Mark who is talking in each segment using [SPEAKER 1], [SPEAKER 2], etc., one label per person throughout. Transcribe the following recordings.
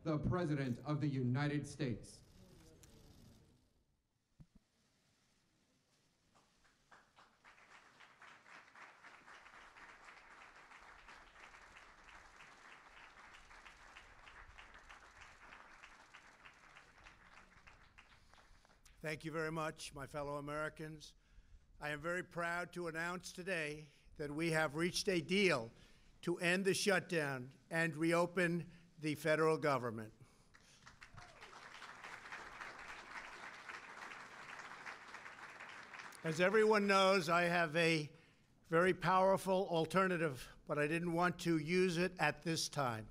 [SPEAKER 1] the President of the United States.
[SPEAKER 2] Thank you very much, my fellow Americans. I am very proud to announce today that we have reached a deal to end the shutdown and reopen the federal government. As everyone knows, I have a very powerful alternative, but I didn't want to use it at this time.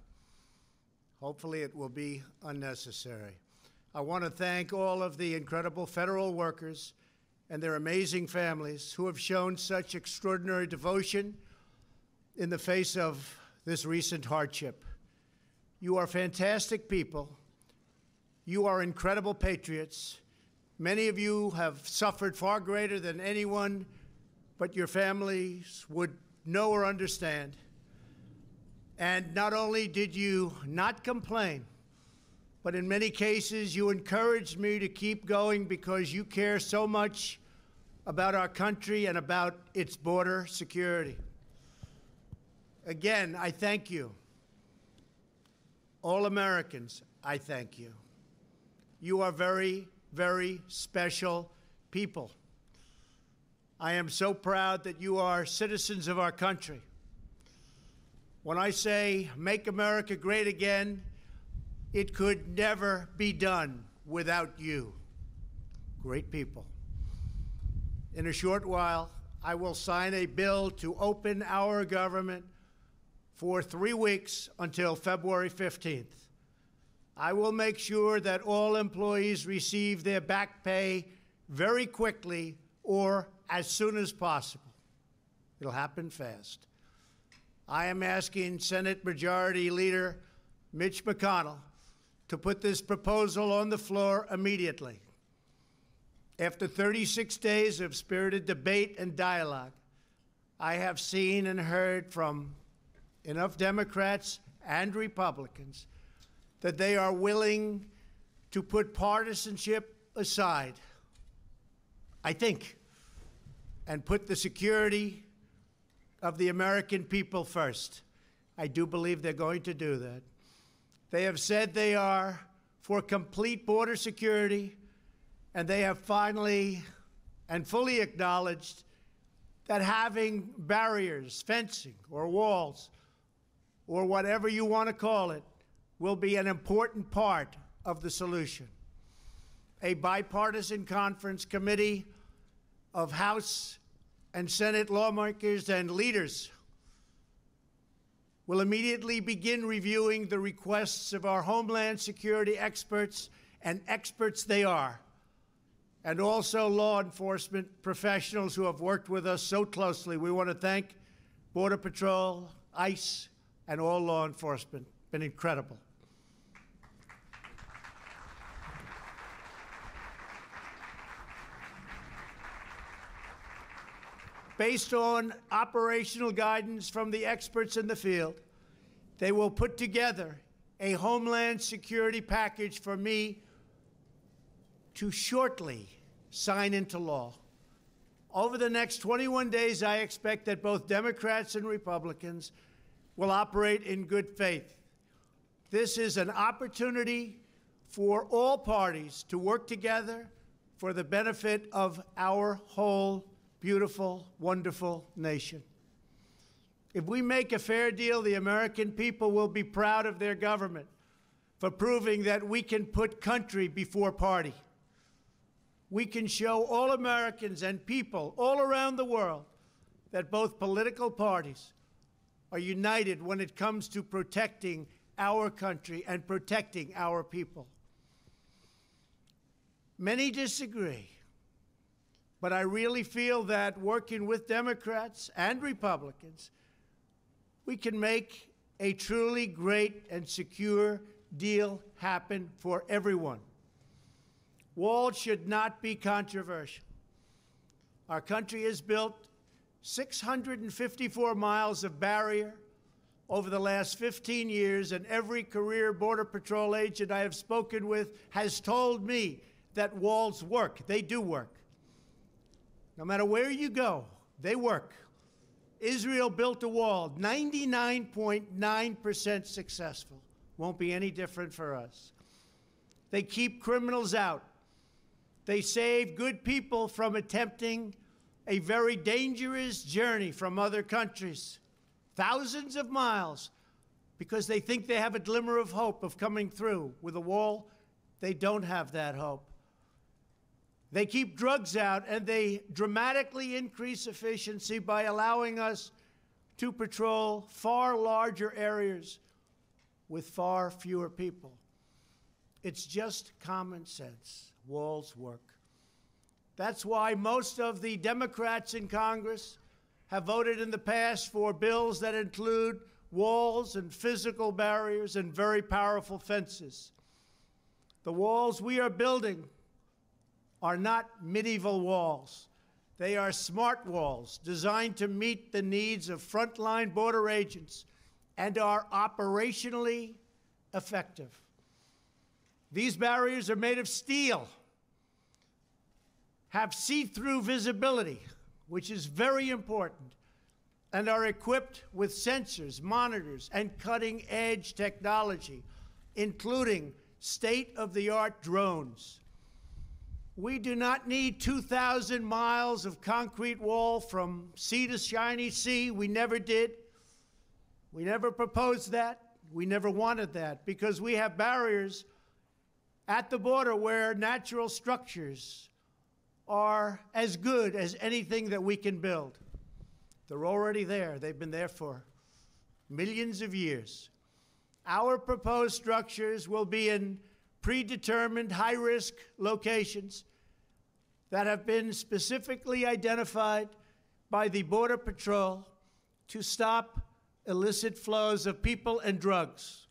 [SPEAKER 2] Hopefully it will be unnecessary. I want to thank all of the incredible federal workers and their amazing families who have shown such extraordinary devotion in the face of this recent hardship. You are fantastic people. You are incredible patriots. Many of you have suffered far greater than anyone but your families would know or understand. And not only did you not complain, but in many cases, you encouraged me to keep going because you care so much about our country and about its border security. Again, I thank you. All Americans, I thank you. You are very, very special people. I am so proud that you are citizens of our country. When I say, make America great again, it could never be done without you. Great people. In a short while, I will sign a bill to open our government for 3 weeks until February 15th. I will make sure that all employees receive their back pay very quickly or as soon as possible. It'll happen fast. I am asking Senate Majority Leader Mitch McConnell to put this proposal on the floor immediately. After 36 days of spirited debate and dialogue, I have seen and heard from enough Democrats and Republicans that they are willing to put partisanship aside, I think, and put the security of the American people first. I do believe they're going to do that. They have said they are for complete border security, and they have finally and fully acknowledged that having barriers, fencing, or walls, or whatever you want to call it, will be an important part of the solution. A bipartisan conference committee of House and Senate lawmakers and leaders will immediately begin reviewing the requests of our Homeland Security experts, and experts they are, and also law enforcement professionals who have worked with us so closely. We want to thank Border Patrol, ICE, and all law enforcement. Been incredible. Based on operational guidance from the experts in the field, they will put together a Homeland Security package for me to shortly sign into law. Over the next 21 days, I expect that both Democrats and Republicans will operate in good faith. This is an opportunity for all parties to work together for the benefit of our whole beautiful, wonderful nation. If we make a fair deal, the American people will be proud of their government for proving that we can put country before party. We can show all Americans and people all around the world that both political parties are united when it comes to protecting our country and protecting our people. Many disagree. But I really feel that working with Democrats and Republicans, we can make a truly great and secure deal happen for everyone. Walls should not be controversial. Our country has built 654 miles of barrier over the last 15 years, and every career Border Patrol agent I have spoken with has told me that walls work. They do work. No matter where you go, they work. Israel built a wall, 99.9% successful. Won't be any different for us. They keep criminals out. They save good people from attempting a very dangerous journey from other countries, thousands of miles, because they think they have a glimmer of hope of coming through. With a wall, they don't have that hope. They keep drugs out, and they dramatically increase efficiency by allowing us to patrol far larger areas with far fewer people. It's just common sense. Walls work. That's why most of the Democrats in Congress have voted in the past for bills that include walls and physical barriers and very powerful fences. The walls we are building are not medieval walls. They are smart walls designed to meet the needs of frontline border agents and are operationally effective. These barriers are made of steel, have see-through visibility, which is very important, and are equipped with sensors, monitors, and cutting-edge technology, including state-of-the-art drones. We do not need 2,000 miles of concrete wall from sea to shiny sea. We never did. We never proposed that. We never wanted that, because we have barriers at the border where natural structures are as good as anything that we can build. They're already there. They've been there for millions of years. Our proposed structures will be in predetermined high-risk locations that have been specifically identified by the Border Patrol to stop illicit flows of people and drugs.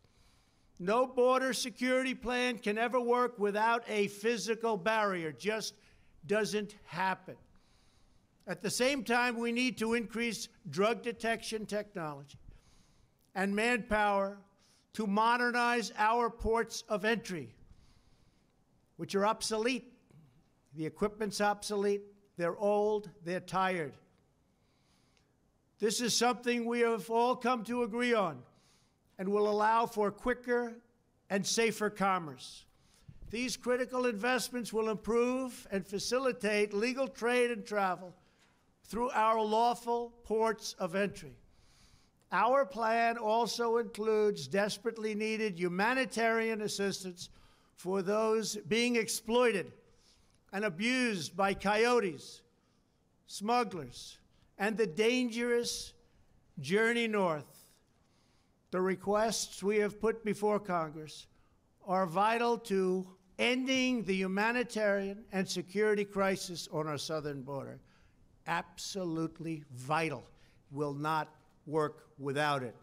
[SPEAKER 2] No border security plan can ever work without a physical barrier. Just doesn't happen. At the same time, we need to increase drug detection technology and manpower to modernize our ports of entry, which are obsolete. The equipment's obsolete. They're old. They're tired. This is something we have all come to agree on and will allow for quicker and safer commerce. These critical investments will improve and facilitate legal trade and travel through our lawful ports of entry. Our plan also includes desperately needed humanitarian assistance for those being exploited and abused by coyotes, smugglers, and the dangerous journey north. The requests we have put before Congress are vital to ending the humanitarian and security crisis on our southern border. Absolutely vital. Will not work without it.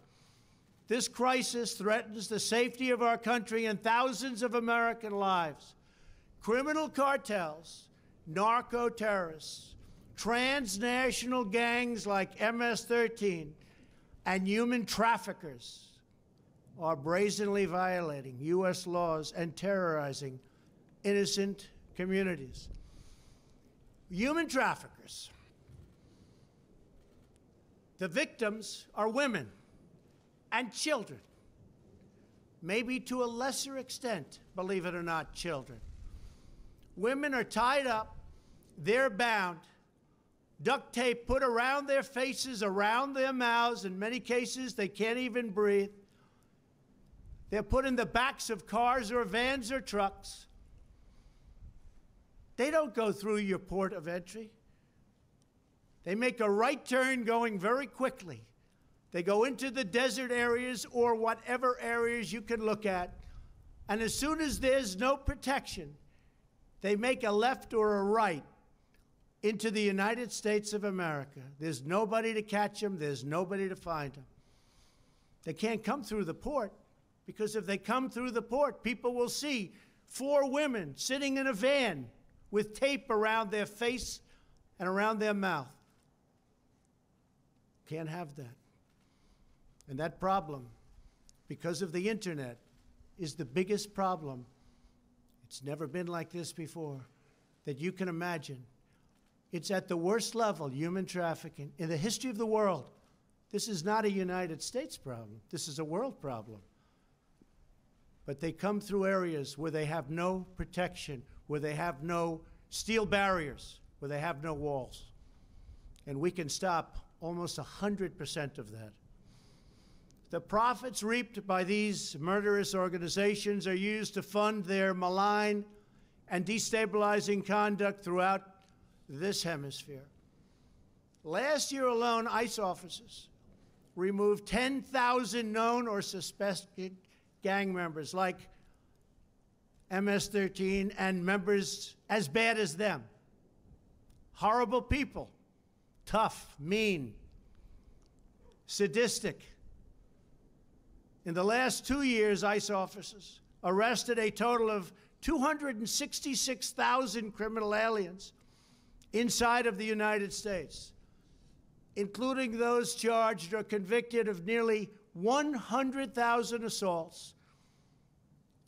[SPEAKER 2] This crisis threatens the safety of our country and thousands of American lives. Criminal cartels, narco-terrorists, transnational gangs like MS-13, and human traffickers are brazenly violating U.S. laws and terrorizing innocent communities. Human traffickers. The victims are women and children, maybe to a lesser extent, believe it or not, children. Women are tied up, they're bound, duct tape put around their faces, around their mouths. In many cases, they can't even breathe. They're put in the backs of cars or vans or trucks. They don't go through your port of entry. They make a right turn going very quickly. They go into the desert areas or whatever areas you can look at. And as soon as there's no protection, they make a left or a right into the United States of America. There's nobody to catch them. There's nobody to find them. They can't come through the port, because if they come through the port, people will see 4 women sitting in a van with tape around their face and around their mouth. Can't have that. And that problem, because of the internet, is the biggest problem. It's never been like this before that you can imagine. It's at the worst level, human trafficking, in the history of the world. This is not a United States problem. This is a world problem. But they come through areas where they have no protection, where they have no steel barriers, where they have no walls. And we can stop almost 100% of that. The profits reaped by these murderous organizations are used to fund their malign and destabilizing conduct throughout this hemisphere. Last year alone, ICE officers removed 10,000 known or suspected gang members like MS-13 and members as bad as them. Horrible people, tough, mean, sadistic. In the last 2 years, ICE officers arrested a total of 266,000 criminal aliens inside of the United States, including those charged or convicted of nearly 100,000 assaults,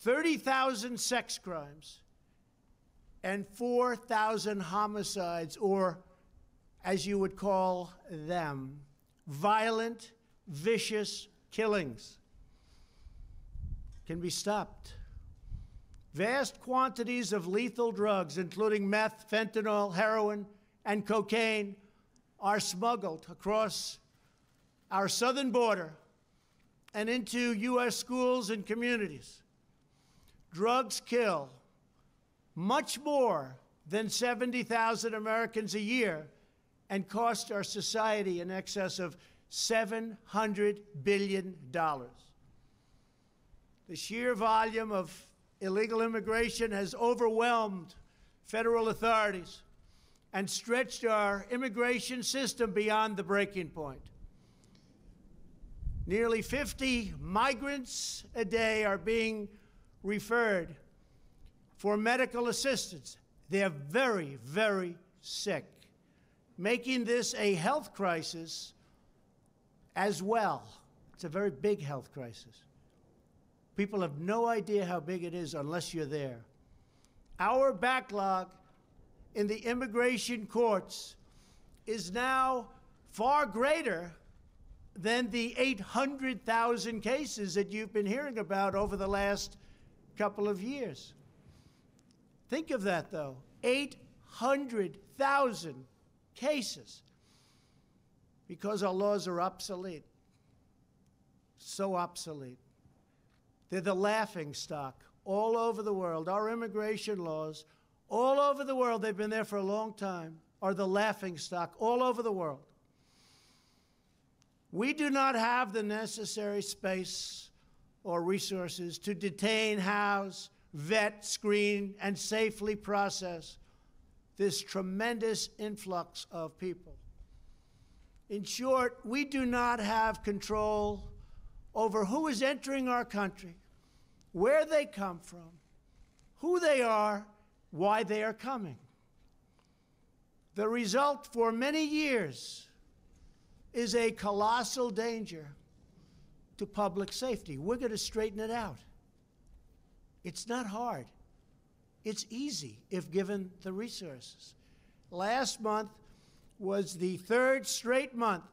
[SPEAKER 2] 30,000 sex crimes, and 4,000 homicides, or, as you would call them, violent, vicious killings. Can be stopped. Vast quantities of lethal drugs, including meth, fentanyl, heroin, and cocaine, are smuggled across our southern border and into U.S. schools and communities. Drugs kill much more than 70,000 Americans a year and cost our society in excess of $700 billion. The sheer volume of illegal immigration has overwhelmed federal authorities and stretched our immigration system beyond the breaking point. Nearly 50 migrants a day are being referred for medical assistance. They're very, very sick, making this a health crisis as well. It's a very big health crisis. People have no idea how big it is unless you're there. Our backlog in the immigration courts is now far greater than the 800,000 cases that you've been hearing about over the last couple of years. Think of that, though. 800,000 cases because our laws are obsolete. So obsolete. They're the laughing stock all over the world. Our immigration laws, all over the world, they've been there for a long time, are the laughing stock all over the world. We do not have the necessary space or resources to detain, house, vet, screen, and safely process this tremendous influx of people. In short, we do not have control over who is entering our country, where they come from, who they are, why they are coming. The result for many years is a colossal danger to public safety. We're going to straighten it out. It's not hard. It's easy if given the resources. Last month was the third straight month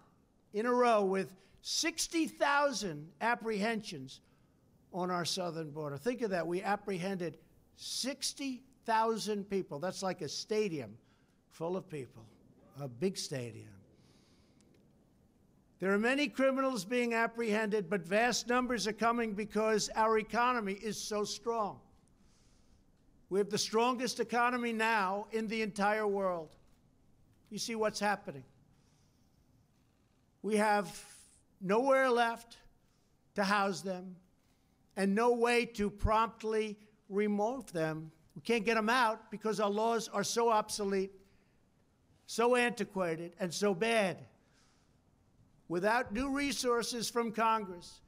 [SPEAKER 2] in a row with 60,000 apprehensions on our southern border. Think of that. We apprehended 60,000 people. That's like a stadium full of people, a big stadium. There are many criminals being apprehended, but vast numbers are coming because our economy is so strong. We have the strongest economy now in the entire world. You see what's happening. We have nowhere left to house them and no way to promptly remove them. We can't get them out because our laws are so obsolete, so antiquated, and so bad. Without new resources from Congress,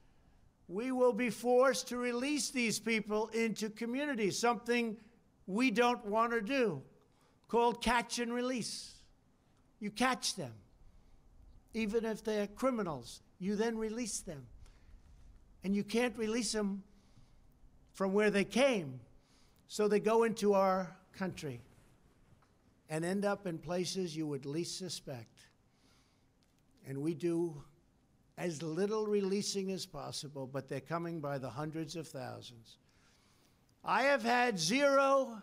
[SPEAKER 2] we will be forced to release these people into communities, something we don't want to do, called catch and release. You catch them. even if they're criminals. You then release them. And you can't release them from where they came. So they go into our country and end up in places you would least suspect. And we do as little releasing as possible, but they're coming by the hundreds of thousands. I have had 0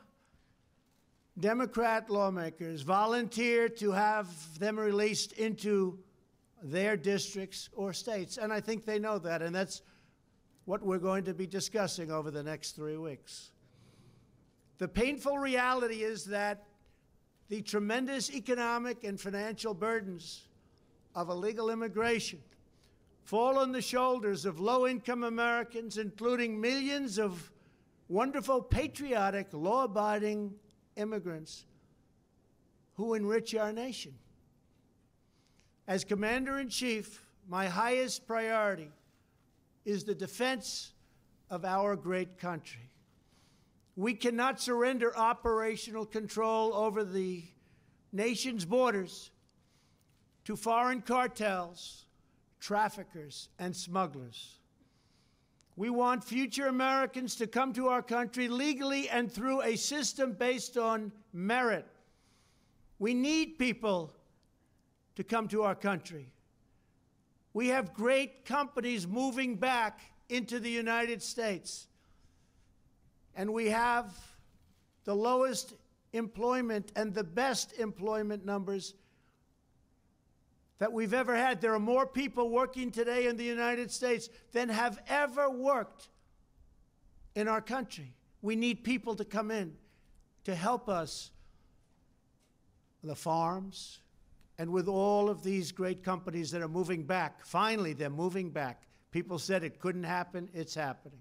[SPEAKER 2] Democrat lawmakers volunteer to have them released into their districts or states, and I think they know that, and that's what we're going to be discussing over the next 3 weeks. The painful reality is that the tremendous economic and financial burdens of illegal immigration fall on the shoulders of low-income Americans, including millions of wonderful, patriotic, law-abiding immigrants who enrich our nation. As Commander-in-Chief, my highest priority is the defense of our great country. We cannot surrender operational control over the nation's borders to foreign cartels, traffickers, and smugglers. We want future Americans to come to our country legally and through a system based on merit. We need people to come to our country. We have great companies moving back into the United States. And we have the lowest employment and the best employment numbers that we've ever had. There are more people working today in the United States than have ever worked in our country. We need people to come in to help us on the farms and with all of these great companies that are moving back. Finally, they're moving back. People said it couldn't happen. It's happening.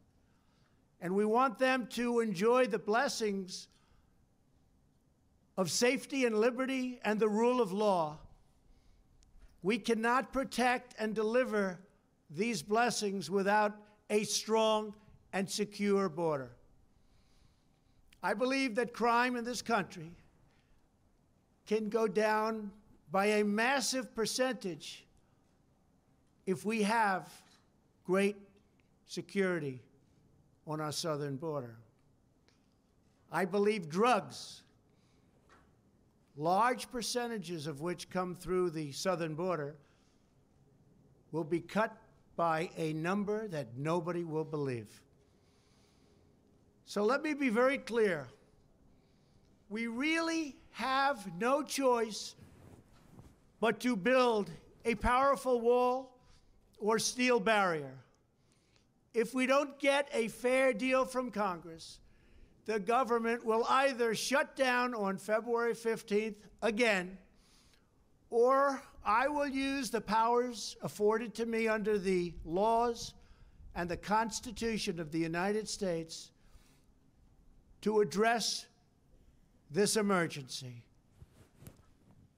[SPEAKER 2] And we want them to enjoy the blessings of safety and liberty and the rule of law. We cannot protect and deliver these blessings without a strong and secure border. I believe that crime in this country can go down by a massive percentage if we have great security on our southern border. I believe drugs, large percentages of which come through the southern border, will be cut by a number that nobody will believe. So let me be very clear. We really have no choice but to build a powerful wall or steel barrier. If we don't get a fair deal from Congress, the government will either shut down on February 15th again, or I will use the powers afforded to me under the laws and the Constitution of the United States to address this emergency.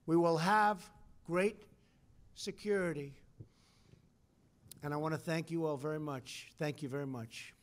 [SPEAKER 2] We will have great security. And I want to thank you all very much. Thank you very much.